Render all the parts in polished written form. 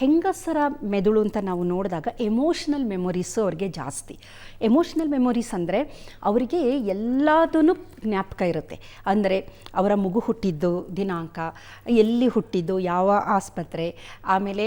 ಹೆಂಗಸರ ಮೆದುಳು ಅಂತ ನಾವು ನೋಡಿದಾಗ ಎಮೋಷ್ನಲ್ ಮೆಮೊರೀಸು ಅವ್ರಿಗೆ ಜಾಸ್ತಿ. ಎಮೋಷ್ನಲ್ ಮೆಮೊರೀಸ್ ಅಂದರೆ ಅವರಿಗೆ ಎಲ್ಲದೂ ಜ್ಞಾಪಕ ಇರುತ್ತೆ. ಅಂದರೆ ಅವರ ಮಗು ಹುಟ್ಟಿದ್ದು ದಿನಾಂಕ, ಎಲ್ಲಿ ಹುಟ್ಟಿದ್ದು, ಯಾವ ಆಸ್ಪತ್ರೆ, ಆಮೇಲೆ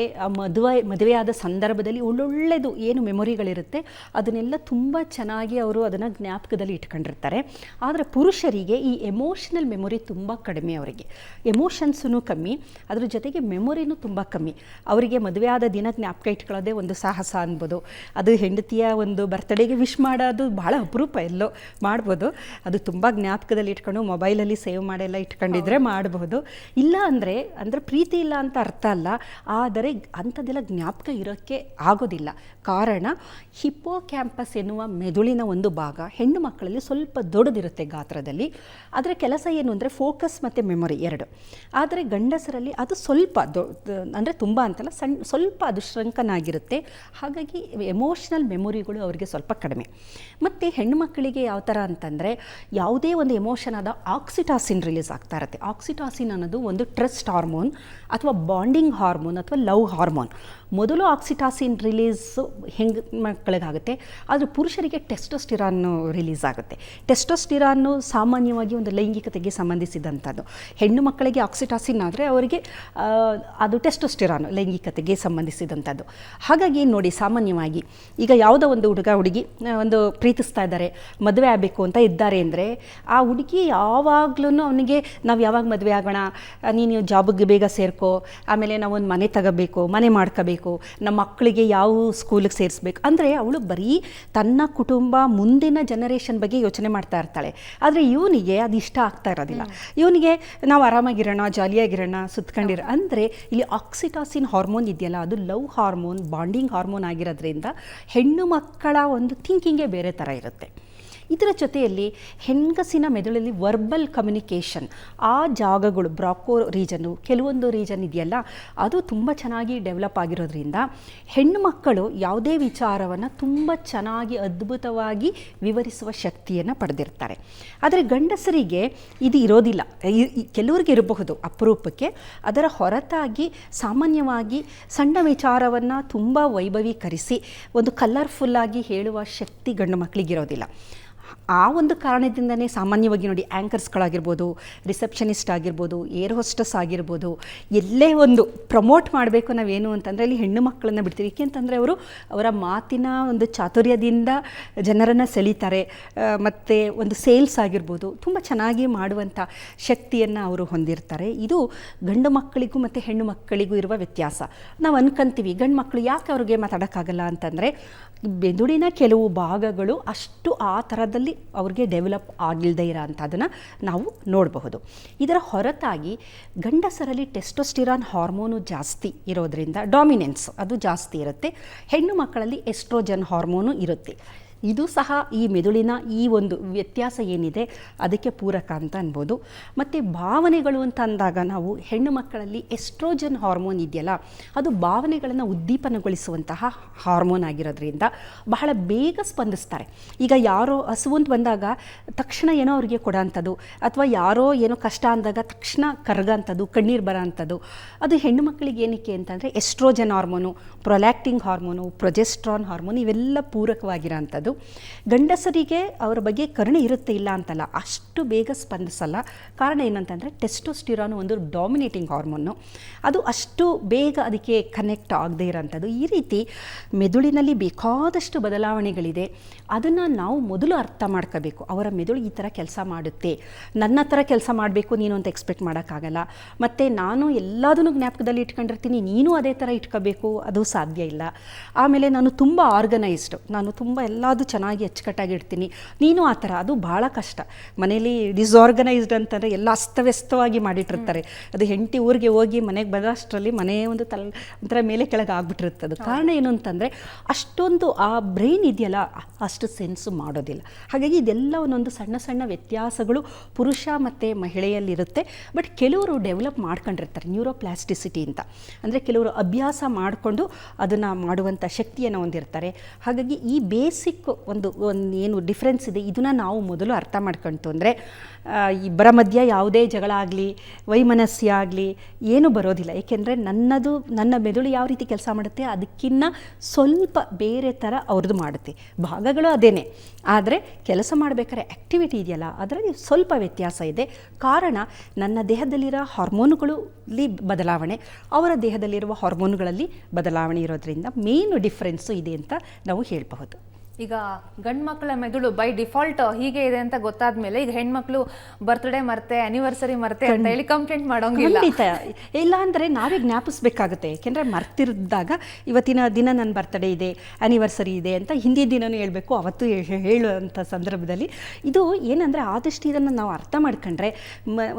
ಮದುವೆಯಾದ ಸಂದರ್ಭದಲ್ಲಿ ಒಳ್ಳೊಳ್ಳೆದು ಏನು ಮೆಮೊರಿಗಳಿರುತ್ತೆ ಅದನ್ನೆಲ್ಲ ತುಂಬ ಚೆನ್ನಾಗಿ ಅವರು ಅದನ್ನು ಜ್ಞಾಪಕದಲ್ಲಿ ಇಟ್ಕೊಂಡಿರ್ತಾರೆ. ಆದರೆ ಪುರುಷರಿಗೆ ಈ ಎಮೋಷ್ನಲ್ ಮೆಮೊರಿ ತುಂಬ ಕಡಿಮೆ. ಅವರಿಗೆ ಎಮೋಷನ್ಸೂ ಕಮ್ಮಿ, ಅದ್ರ ಜೊತೆಗೆ ಮೆಮೊರಿನೂ ತುಂಬ ಕಮ್ಮಿ. ಅವರಿಗೆ ಮದುವೆಯಾದ ದಿನ ಜ್ಞಾಪಕ ಇಟ್ಕೊಳ್ಳೋದೇ ಒಂದು ಸಾಹಸ ಅನ್ಬೋದು. ಅದು ಹೆಂಡತಿಯ ಒಂದು ಬರ್ತಡೇಗೆ ವಿಶ್ ಮಾಡೋದು ಭಾಳ ಅಪರೂಪ, ಎಲ್ಲೋ ಮಾಡ್ಬೋದು. ಅದು ತುಂಬ ಜ್ಞಾಪಕದಲ್ಲಿ ಇಟ್ಕೊಂಡು ಮೊಬೈಲಲ್ಲಿ ಸೇವ್ ಮಾಡೆಲ್ಲ ಇಟ್ಕೊಂಡಿದ್ರೆ ಮಾಡಬಹುದು. ಇಲ್ಲ ಅಂದರೆ ಪ್ರೀತಿ ಇಲ್ಲ ಅಂತ ಅರ್ಥ ಅಲ್ಲ, ಆದರೆ ಅಂಥದ್ದೆಲ್ಲ ಜ್ಞಾಪಕ ಇರೋಕ್ಕೆ ಆಗೋದಿಲ್ಲ. ಕಾರಣ ಹಿಪ್ಪೋ ಕ್ಯಾಂಪಸ್ ಎನ್ನುವ ಮೆದುಳಿನ ಒಂದು ಭಾಗ ಹೆಣ್ಣು ಮಕ್ಕಳಲ್ಲಿ ಸ್ವಲ್ಪ ದೊಡ್ಡದಿರುತ್ತೆ ಗಾತ್ರದಲ್ಲಿ. ಅದರ ಕೆಲಸ ಏನು ಅಂದರೆ ಫೋಕಸ್ ಮತ್ತು ಮೆಮೊರಿ ಎರಡು. ಆದರೆ ಗಂಡಸರಲ್ಲಿ ಅದು ಸ್ವಲ್ಪ ಅಂದರೆ ತುಂಬ ಅಂತಲ್ಲ, ಸ್ವಲ್ಪ ಅದು ಶ್ರಂಕನಾಗಿರುತ್ತೆ. ಹಾಗಾಗಿ ಎಮೋಷ್ನಲ್ ಮೆಮೊರಿಗಳು ಅವರಿಗೆ ಸ್ವಲ್ಪ ಕಡಿಮೆ. ಮತ್ತು ಹೆಣ್ಣು ಮಕ್ಕಳಿಗೆ ಯಾವ ಥರ ಅಂತಂದರೆ ಯಾವುದೇ ಒಂದು ಎಮೋಷನ್ ಆದ ಆಕ್ಸಿಟಾಸಿನ್ ರಿಲೀಸ್ ಆಗ್ತಾ ಇರುತ್ತೆ. ಆಕ್ಸಿಟಾಸಿನ್ ಅನ್ನೋದು ಒಂದು ಟ್ರಸ್ಟ್ ಹಾರ್ಮೋನ್ ಅಥವಾ ಬಾಂಡಿಂಗ್ ಹಾರ್ಮೋನ್ ಅಥವಾ ಲವ್ ಹಾರ್ಮೋನ್. ಮೊದಲು ಆಕ್ಸಿಟಾಸಿನ್ ರಿಲೀಸು ಹೆಣ್ಣು ಮಕ್ಕಳಿಗಾಗುತ್ತೆ, ಆದರೆ ಪುರುಷರಿಗೆ ಟೆಸ್ಟೋಸ್ಟಿರಾನ್ನು ರಿಲೀಸ್ ಆಗುತ್ತೆ. ಟೆಸ್ಟೋಸ್ಟಿರಾನ್ನು ಸಾಮಾನ್ಯವಾಗಿ ಒಂದು ಲೈಂಗಿಕತೆಗೆ ಸಂಬಂಧಿಸಿದಂಥದ್ದು. ಹೆಣ್ಣು ಮಕ್ಕಳಿಗೆ ಆಕ್ಸಿಟಾಸಿನ್ ಆದರೆ ಅವರಿಗೆ ಅದು ಟೆಸ್ಟೋಸ್ಟಿರಾನ್ ಲೈಂಗಿಕತೆಗೆ ಸಂಬಂಧಿಸಿದಂಥದ್ದು. ಹಾಗಾಗಿ ನೋಡಿ, ಸಾಮಾನ್ಯವಾಗಿ ಈಗ ಯಾವುದೋ ಒಂದು ಹುಡುಗ ಹುಡುಗಿ ಒಂದು ಪ್ರೀತಿಸ್ತಾ ಇದ್ದಾರೆ, ಮದುವೆ ಆಗಬೇಕು ಅಂತ ಇದ್ದಾರೆ ಅಂದರೆ ಆ ಹುಡುಗಿ ಯಾವಾಗ್ಲೂ ಅವನಿಗೆ ನಾವು ಯಾವಾಗ ಮದುವೆ ಆಗೋಣ, ನೀನು ಜಾಬಿಗೆ ಬೇಗ ಸೇರ್ಕೋ, ಆಮೇಲೆ ನಾವೊಂದು ಮನೆ ತಗೋಬೇಕು, ಮನೆ ಮಾಡ್ಕೋಬೇಕು, ನಮ್ಮ ಮಕ್ಕಳಿಗೆ ಯಾವ ಸ್ಕೂಲಿಗೆ ಸೇರಿಸ್ಬೇಕು ಅಂದರೆ ಅವಳು ಬರೀ ತನ್ನ ಕುಟುಂಬ ಮುಂದಿನ ಜನರೇಷನ್ ಬಗ್ಗೆ ಯೋಚನೆ ಮಾಡ್ತಾ ಇರ್ತಾಳೆ. ಆದರೆ ಇವನಿಗೆ ಅದು ಇಷ್ಟ ಆಗ್ತಾ ಇರೋದಿಲ್ಲ. ಇವನಿಗೆ ನಾವು ಆರಾಮಾಗಿರೋಣ, ಜಾಲಿಯಾಗಿರೋಣ, ಸುತ್ಕೊಂಡಿರೋ ಅಂದರೆ ಇಲ್ಲಿ ಆಕ್ಸಿಟಾಸಿನ್ ಹಾರ್ಮೋನ್ ಇದೆಯಲ್ಲ, ಅದು ಲವ್ ಹಾರ್ಮೋನ್, ಬಾಂಡಿಂಗ್ ಹಾರ್ಮೋನ್ ಆಗಿರೋದ್ರಿಂದ ಹೆಣ್ಣು ಮಕ್ಕಳ ಒಂದು ಥಿಂಕಿಂಗೇ ಬೇರೆ ಥರ ಇರುತ್ತೆ. ಇದರ ಜೊತೆಯಲ್ಲಿ ಹೆಂಗಸಿನ ಮೆದುಳಲ್ಲಿ ವರ್ಬಲ್ ಕಮ್ಯುನಿಕೇಷನ್, ಆ ಜಾಗಗಳು ಬ್ರಾಕೋ ರೀಜನ್ನು, ಕೆಲವೊಂದು ರೀಜನ್ ಇದೆಯಲ್ಲ ಅದು ತುಂಬ ಚೆನ್ನಾಗಿ ಡೆವಲಪ್ ಆಗಿರೋದ್ರಿಂದ ಹೆಣ್ಣು ಮಕ್ಕಳು ಯಾವುದೇ ವಿಚಾರವನ್ನು ತುಂಬ ಚೆನ್ನಾಗಿ ಅದ್ಭುತವಾಗಿ ವಿವರಿಸುವ ಶಕ್ತಿಯನ್ನು ಪಡೆದಿರ್ತಾರೆ. ಆದರೆ ಗಂಡಸರಿಗೆ ಇದು ಇರೋದಿಲ್ಲ. ಕೆಲವರಿಗೆ ಇರಬಹುದು ಅಪರೂಪಕ್ಕೆ. ಅದರ ಹೊರತಾಗಿ ಸಾಮಾನ್ಯವಾಗಿ ಸಣ್ಣ ವಿಚಾರವನ್ನು ತುಂಬ ವೈಭವೀಕರಿಸಿ ಒಂದು ಕಲರ್ಫುಲ್ಲಾಗಿ ಹೇಳುವ ಶಕ್ತಿ ಗಂಡು ಮಕ್ಕಳಿಗಿರೋದಿಲ್ಲ. ಆ ಒಂದು ಕಾರಣದಿಂದನೇ ಸಾಮಾನ್ಯವಾಗಿ ನೋಡಿ, ಆ್ಯಂಕರ್ಸ್ಗಳಾಗಿರ್ಬೋದು, ರಿಸೆಪ್ಷನಿಸ್ಟ್ ಆಗಿರ್ಬೋದು, ಏರ್ ಹೋಸ್ಟಸ್ ಆಗಿರ್ಬೋದು, ಎಲ್ಲೇ ಒಂದು ಪ್ರಮೋಟ್ ಮಾಡಬೇಕು ನಾವೇನು ಅಂತಂದರೆ ಅಲ್ಲಿ ಹೆಣ್ಣು ಮಕ್ಕಳನ್ನು ಬಿಡ್ತೀವಿ. ಏಕೆಂತಂದರೆ ಅವರು ಅವರ ಮಾತಿನ ಒಂದು ಚಾತುರ್ಯದಿಂದ ಜನರನ್ನು ಸೆಳೀತಾರೆ. ಮತ್ತು ಒಂದು ಸೇಲ್ಸ್ ಆಗಿರ್ಬೋದು ತುಂಬ ಚೆನ್ನಾಗಿ ಮಾಡುವಂಥ ಶಕ್ತಿಯನ್ನು ಅವರು ಹೊಂದಿರ್ತಾರೆ. ಇದು ಗಂಡು ಮಕ್ಕಳಿಗೂ ಮತ್ತು ಹೆಣ್ಣು ಮಕ್ಕಳಿಗೂ ಇರುವ ವ್ಯತ್ಯಾಸ. ನಾವು ಅನ್ಕೊಂತೀವಿ ಗಂಡು ಮಕ್ಕಳು ಯಾಕೆ ಅವ್ರಿಗೆ ಮಾತಾಡೋಕ್ಕಾಗಲ್ಲ ಅಂತಂದರೆ ಮೆದುಳಿನ ಕೆಲವು ಭಾಗಗಳು ಅಷ್ಟು ಆ ಥರದಲ್ಲಿ ಅವ್ರಿಗೆ ಡೆವಲಪ್ ಆಗಿಲ್ಲದೆ ಇರೋ ಅಂಥದ್ದನ್ನು ನಾವು ನೋಡಬಹುದು. ಇದರ ಹೊರತಾಗಿ ಗಂಡಸರಲ್ಲಿ ಟೆಸ್ಟೋಸ್ಟಿರಾನ್ ಹಾರ್ಮೋನು ಜಾಸ್ತಿ ಇರೋದರಿಂದ ಡಾಮಿನೆನ್ಸ್ ಅದು ಜಾಸ್ತಿ ಇರುತ್ತೆ. ಹೆಣ್ಣು ಮಕ್ಕಳಲ್ಲಿ ಎಸ್ಟ್ರೋಜನ್ ಹಾರ್ಮೋನು ಇರುತ್ತೆ. ಇದು ಸಹ ಈ ಮೆದುಳಿನ ಈ ಒಂದು ವ್ಯತ್ಯಾಸ ಏನಿದೆ ಅದಕ್ಕೆ ಪೂರಕ ಅಂತ ಅನ್ಬೋದು. ಮತ್ತು ಭಾವನೆಗಳು ಅಂತ ಅಂದಾಗ ನಾವು ಹೆಣ್ಣು ಮಕ್ಕಳಲ್ಲಿ ಎಸ್ಟ್ರೋಜನ್ ಹಾರ್ಮೋನ್ ಇದೆಯಲ್ಲ ಅದು ಭಾವನೆಗಳನ್ನು ಉದ್ದೀಪನಗೊಳಿಸುವಂತಹ ಹಾರ್ಮೋನ್ ಆಗಿರೋದ್ರಿಂದ ಬಹಳ ಬೇಗ ಸ್ಪಂದಿಸ್ತಾರೆ. ಈಗ ಯಾರೋ ಹಸುವಂತ ಬಂದಾಗ ತಕ್ಷಣ ಏನೋ ಅವ್ರಿಗೆ ಕೊಡೋ ಅಂಥದ್ದು, ಅಥವಾ ಯಾರೋ ಏನೋ ಕಷ್ಟ ಅಂದಾಗ ತಕ್ಷಣ ಕರಗೋಂಥದ್ದು, ಕಣ್ಣೀರು ಬರೋ ಅಂಥದ್ದು, ಅದು ಹೆಣ್ಣು ಮಕ್ಕಳಿಗೆ ಏನಕ್ಕೆ ಅಂತಂದರೆ oestrogen hormone, prolactin hormone, progesterone hormone ಇವೆಲ್ಲ ಪೂರಕವಾಗಿರೋ ಅಂಥದ್ದು. ಗಂಡಸರಿಗೆ ಅವರ ಬಗ್ಗೆ ಕರುಣೆ ಇರುತ್ತೆ, ಇಲ್ಲ ಅಂತಲ್ಲ, ಅಷ್ಟು ಬೇಗ ಸ್ಪಂದಿಸಲ್ಲ. ಕಾರಣ ಏನಂತಂದರೆ ಟೆಸ್ಟೋಸ್ಟಿರಾನ್ ಒಂದು ಡಾಮಿನೇಟಿಂಗ್ ಹಾರ್ಮೋನು, ಅದು ಅಷ್ಟು ಬೇಗ ಅದಕ್ಕೆ ಕನೆಕ್ಟ್ ಆಗದೇ ಇರೋಂಥದ್ದು. ಈ ರೀತಿ ಮೆದುಳಿನಲ್ಲಿ ಬೇಕಾದಷ್ಟು ಬದಲಾವಣೆಗಳಿದೆ. ಅದನ್ನು ನಾವು ಮೊದಲು ಅರ್ಥ ಮಾಡ್ಕೋಬೇಕು. ಅವರ ಮೆದುಳು ಈ ಥರ ಕೆಲಸ ಮಾಡುತ್ತೆ, ನನ್ನ ಥರ ಕೆಲಸ ಮಾಡಬೇಕು ನೀನು ಅಂತ ಎಕ್ಸ್ಪೆಕ್ಟ್ ಮಾಡೋಕ್ಕಾಗಲ್ಲ. ಮತ್ತು ನಾನು ಎಲ್ಲದನ್ನು ಜ್ಞಾಪಕದಲ್ಲಿ ಇಟ್ಕೊಂಡಿರ್ತೀನಿ, ನೀನು ಅದೇ ಥರ ಇಟ್ಕೋಬೇಕು, ಅದು ಸಾಧ್ಯ ಇಲ್ಲ. ಆಮೇಲೆ ನಾನು ತುಂಬ ಆರ್ಗನೈಸ್ಡು, ನಾನು ತುಂಬ ಎಲ್ಲದೂ ಚೆನ್ನಾಗಿ ಅಚ್ಚುಕಟ್ಟಾಗಿರ್ತೀನಿ, ನೀನು ಆ ಥರ, ಅದು ಭಾಳ ಕಷ್ಟ. ಮನೇಲಿ ಡಿಸಾರ್ಗನೈಸ್ಡ್ ಅಂತಂದರೆ ಎಲ್ಲ ಅಸ್ತವ್ಯಸ್ತವಾಗಿ ಮಾಡಿಟ್ಟಿರ್ತಾರೆ. ಅದು ಹೆಂಡತಿ ಊರಿಗೆ ಹೋಗಿ ಮನೆಗೆ ಬರೋಷ್ಟರಲ್ಲಿ ಮನೆ ಒಂದು ಒಂಥರ ಮೇಲೆ ಕೆಳಗೆ ಆಗ್ಬಿಟ್ಟಿರ್ತದೆ. ಕಾರಣ ಏನು ಅಂತಂದರೆ ಅಷ್ಟೊಂದು ಆ ಬ್ರೈನ್ ಇದೆಯಲ್ಲ ಅಷ್ಟು ಸೆನ್ಸು ಮಾಡೋದಿಲ್ಲ. ಹಾಗಾಗಿ ಇದೆಲ್ಲ ಒಂದೊಂದು ಸಣ್ಣ ಸಣ್ಣ ವ್ಯತ್ಯಾಸಗಳು ಪುರುಷ ಮತ್ತು ಮಹಿಳೆಯಲ್ಲಿರುತ್ತೆ. ಬಟ್ ಕೆಲವರು ಡೆವಲಪ್ ಮಾಡ್ಕೊಂಡಿರ್ತಾರೆ ನ್ಯೂರೋಪ್ಲಾಸ್ಟಿಸಿಟಿ ಅಂತ, ಅಂದರೆ ಕೆಲವರು ಅಭ್ಯಾಸ ಮಾಡಿಕೊಂಡು ಅದನ್ನು ಮಾಡುವಂಥ ಶಕ್ತಿಯನ್ನು ಹೊಂದಿರ್ತಾರೆ. ಹಾಗಾಗಿ ಈ ಬೇಸಿಕ್ ಬೇಸಿಕ್ ಒಂದು ಏನು ಡಿಫ್ರೆನ್ಸ್ ಇದೆ ಇದನ್ನು ನಾವು ಮೊದಲು ಅರ್ಥ ಮಾಡ್ಕೊಂತು ಅಂದರೆ ಇಬ್ಬರ ಮಧ್ಯೆ ಯಾವುದೇ ಜಗಳ ಆಗಲಿ ವೈಮನಸ್ಯ ಆಗಲಿ ಏನೂ ಬರೋದಿಲ್ಲ. ಏಕೆಂದರೆ ನನ್ನ ಮೆದುಳು ಯಾವ ರೀತಿ ಕೆಲಸ ಮಾಡುತ್ತೆ ಅದಕ್ಕಿಂತ ಸ್ವಲ್ಪ ಬೇರೆ ಥರ ಅವ್ರದ್ದು ಮಾಡುತ್ತೆ. ಭಾಗಗಳು ಅದೇನೆ, ಆದರೆ ಕೆಲಸ ಮಾಡಬೇಕಾದ್ರೆ ಆ್ಯಕ್ಟಿವಿಟಿ ಇದೆಯಲ್ಲ ಅದರಲ್ಲಿ ಸ್ವಲ್ಪ ವ್ಯತ್ಯಾಸ ಇದೆ. ಕಾರಣ ನನ್ನ ದೇಹದಲ್ಲಿರೋ ಹಾರ್ಮೋನುಗಳಲ್ಲಿ ಬದಲಾವಣೆ, ಅವರ ದೇಹದಲ್ಲಿರುವ ಹಾರ್ಮೋನುಗಳಲ್ಲಿ ಬದಲಾವಣೆ ಇರೋದ್ರಿಂದ ಮೇನ್ ಡಿಫ್ರೆನ್ಸು ಇದೆ ಅಂತ ನಾವು ಹೇಳಬಹುದು. ಈಗ ಗಂಡು ಮಕ್ಕಳ ಮೆದುಳು ಬೈ ಡಿಫಾಲ್ಟ್ ಹೀಗೆ ಇದೆ ಅಂತ ಗೊತ್ತಾದ ಮೇಲೆ ಈಗ ಹೆಣ್ಮಕ್ಳು ಬರ್ತ್ಡೇ ಮರ್ತೆ ಆ್ಯನಿವರ್ಸರಿ ಮರ್ತೆ ಅಂತ ಹೇಳಿ ಕಂಪ್ಲೇಂಟ್ ಮಾಡೋಂಗಿಲ್ಲ. ಖಂಡಿತ ಇಲ್ಲ, ಅಂದರೆ ನಾವೇ ಜ್ಞಾಪಿಸ್ಬೇಕಾಗುತ್ತೆ. ಏಕೆಂದರೆ ಮರ್ತಿರಿದಾಗ ಇವತ್ತಿನ ದಿನ ನನ್ನ ಬರ್ತ್ಡೇ ಇದೆ, ಆ್ಯನಿವರ್ಸರಿ ಇದೆ ಅಂತ ಹಿಂದಿನ ದಿನವೂ ಹೇಳಬೇಕು, ಅವತ್ತು ಹೇಳುವಂಥ ಸಂದರ್ಭದಲ್ಲಿ ಇದು ಏನಂದರೆ ಆದಷ್ಟು ಇದನ್ನು ನಾವು ಅರ್ಥ ಮಾಡ್ಕೊಂಡ್ರೆ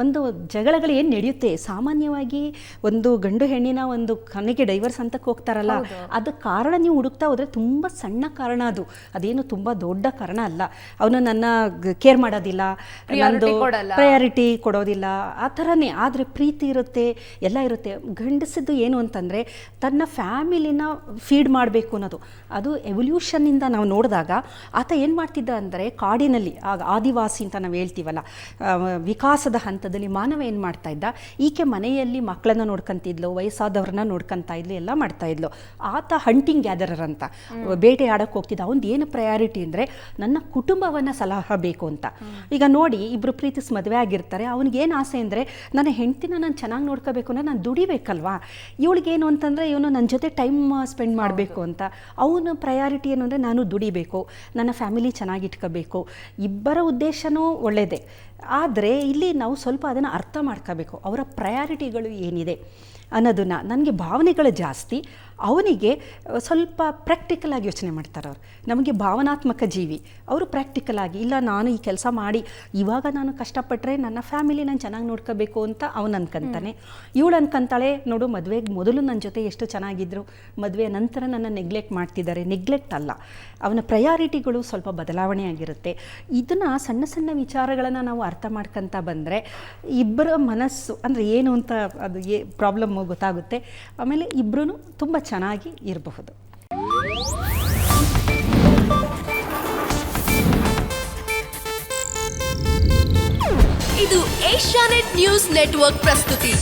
ಒಂದು ಜಗಳಗಳು ಏನು ನಡೆಯುತ್ತೆ ಸಾಮಾನ್ಯವಾಗಿ ಒಂದು ಗಂಡು ಹೆಣ್ಣಿನ ಒಂದು ಕೊನೆಗೆ ಡೈವರ್ಸ್ ಅಂತಕ್ಕೆ ಹೋಗ್ತಾರಲ್ಲ, ಅದು ಕಾರಣ ನೀವು ಹುಡುಕ್ತಾ ಹೋದರೆ ತುಂಬ ಸಣ್ಣ ಕಾರಣ, ಅದೇನು ತುಂಬ ದೊಡ್ಡ ಕಾರಣ ಅಲ್ಲ. ಅವನು ನನ್ನ ಕೇರ್ ಮಾಡೋದಿಲ್ಲ, ನಂದು ಪ್ರಯಾರಿಟಿ ಕೊಡೋದಿಲ್ಲ, ಆ ಥರನೇ. ಆದರೆ ಪ್ರೀತಿ ಇರುತ್ತೆ, ಎಲ್ಲ ಇರುತ್ತೆ. ಗಂಡಸಿದ್ದು ಏನು ಅಂತಂದರೆ ತನ್ನ ಫ್ಯಾಮಿಲಿನ ಫೀಡ್ ಮಾಡಬೇಕು ಅನ್ನೋದು. ಅದು ಎವಲ್ಯೂಷನ್ನಿಂದ ನಾವು ನೋಡಿದಾಗ ಆತ ಏನು ಮಾಡ್ತಿದ್ದ ಅಂದರೆ ಕಾಡಿನಲ್ಲಿ ಆದಿವಾಸಿ ಅಂತ ನಾವು ಹೇಳ್ತೀವಲ್ಲ, ವಿಕಾಸದ ಹಂತದಲ್ಲಿ ಮಾನವ ಏನು ಮಾಡ್ತಾ ಇದ್ದ, ಈಕೆ ಮನೆಯಲ್ಲಿ ಮಕ್ಕಳನ್ನ ನೋಡ್ಕೊಂತಿದ್ಲು, ವಯಸ್ಸಾದವ್ರನ್ನ ನೋಡ್ಕೊತಾ ಇದ್ಲು, ಎಲ್ಲ ಮಾಡ್ತಾ ಇದ್ಲು. ಆತ ಹಂಟಿಂಗ್ ಗ್ಯಾದರರ್ ಅಂತ ಬೇಟೆ ಆಡೋಕ್ಕೆ ಹೋಗ್ತಿದ್ದ. ಅವ್ನು ಏನು ಪ್ರಯಾರಿಟಿ ಅಂದರೆ ನನ್ನ ಕುಟುಂಬವನ್ನು ಸಲಹ ಬೇಕು ಅಂತ. ಈಗ ನೋಡಿ, ಇಬ್ಬರು ಪ್ರೀತಿಸಿ ಮದುವೆ ಆಗಿರ್ತಾರೆ, ಅವನಿಗೇನು ಆಸೆ ಅಂದರೆ ನನ್ನ ಹೆಂಡ್ತಿನ ನಾನು ಚೆನ್ನಾಗಿ ನೋಡ್ಕೋಬೇಕು ಅಂದರೆ ನಾನು ದುಡಿಬೇಕಲ್ವಾ. ಇವಳಿಗೇನು ಅಂತಂದರೆ ಇವನು ನನ್ನ ಜೊತೆ ಟೈಮ್ ಸ್ಪೆಂಡ್ ಮಾಡಬೇಕು ಅಂತ. ಅವನ ಪ್ರಯಾರಿಟಿ ಏನು ಅಂದರೆ ನಾನು ದುಡಿಬೇಕು, ನನ್ನ ಫ್ಯಾಮಿಲಿ ಚೆನ್ನಾಗಿಟ್ಕೋಬೇಕು. ಇಬ್ಬರ ಉದ್ದೇಶನೂ ಒಳ್ಳೆಯದೇ, ಆದರೆ ಇಲ್ಲಿ ನಾವು ಸ್ವಲ್ಪ ಅದನ್ನು ಅರ್ಥ ಮಾಡ್ಕೋಬೇಕು. ಅವರ ಪ್ರಯಾರಿಟಿಗಳು ಏನಿದೆ ಅನ್ನೋದನ್ನು. ನನಗೆ ಭಾವನೆಗಳು ಜಾಸ್ತಿ, ಅವನಿಗೆ ಸ್ವಲ್ಪ ಪ್ರಾಕ್ಟಿಕಲ್ ಆಗಿ ಯೋಚನೆ ಮಾಡ್ತಾರೆ ಅವರು. ನಮಗೆ ಭಾವನಾತ್ಮಕ ಜೀವಿ, ಅವರು ಪ್ರಾಕ್ಟಿಕಲ್ ಆಗಿ ಇಲ್ಲ ನಾನು ಈ ಕೆಲಸ ಮಾಡಿ ಇವಾಗ ನಾನು ಕಷ್ಟಪಟ್ಟರೆ ನನ್ನ ಫ್ಯಾಮಿಲಿ ನಾನು ಚೆನ್ನಾಗಿ ನೋಡ್ಕೋಬೇಕು ಅಂತ ಅವನು ಅನ್ಕೊಂತಾನೆ. ಇವಳು ಅನ್ಕೊಂತಾಳೆ, ನೋಡು ಮದುವೆಗೆ ಮೊದಲು ನನ್ನ ಜೊತೆ ಎಷ್ಟು ಚೆನ್ನಾಗಿದ್ರು, ಮದುವೆ ನಂತರ ನನ್ನ ನೆಗ್ಲೆಕ್ಟ್ ಮಾಡ್ತಿದ್ದಾರೆ. ನೆಗ್ಲೆಕ್ಟ್ ಅಲ್ಲ, ಅವನ ಪ್ರಯಾರಿಟಿಗಳು ಸ್ವಲ್ಪ ಬದಲಾವಣೆ ಆಗಿರುತ್ತೆ. ಇದನ್ನು ಸಣ್ಣ ಸಣ್ಣ ವಿಚಾರಗಳನ್ನು ನಾವು ಅರ್ಥ ಮಾಡ್ಕೊತ ಬಂದರೆ ಇಬ್ಬರ ಮನಸ್ಸು ಅಂದರೆ ಏನು ಅಂತ ಅದು ಪ್ರಾಬ್ಲಮ್ ಗೊತ್ತಾಗುತ್ತೆ. ಆಮೇಲೆ ಇಬ್ಬರೂ ತುಂಬ ಚೆನ್ನಾಗಿ ಇರಬಹುದು. ಇದು ಏಷ್ಯಾನೆಟ್ ನ್ಯೂಸ್ ನೆಟ್ವರ್ಕ್ ಪ್ರಸ್ತುತಿ.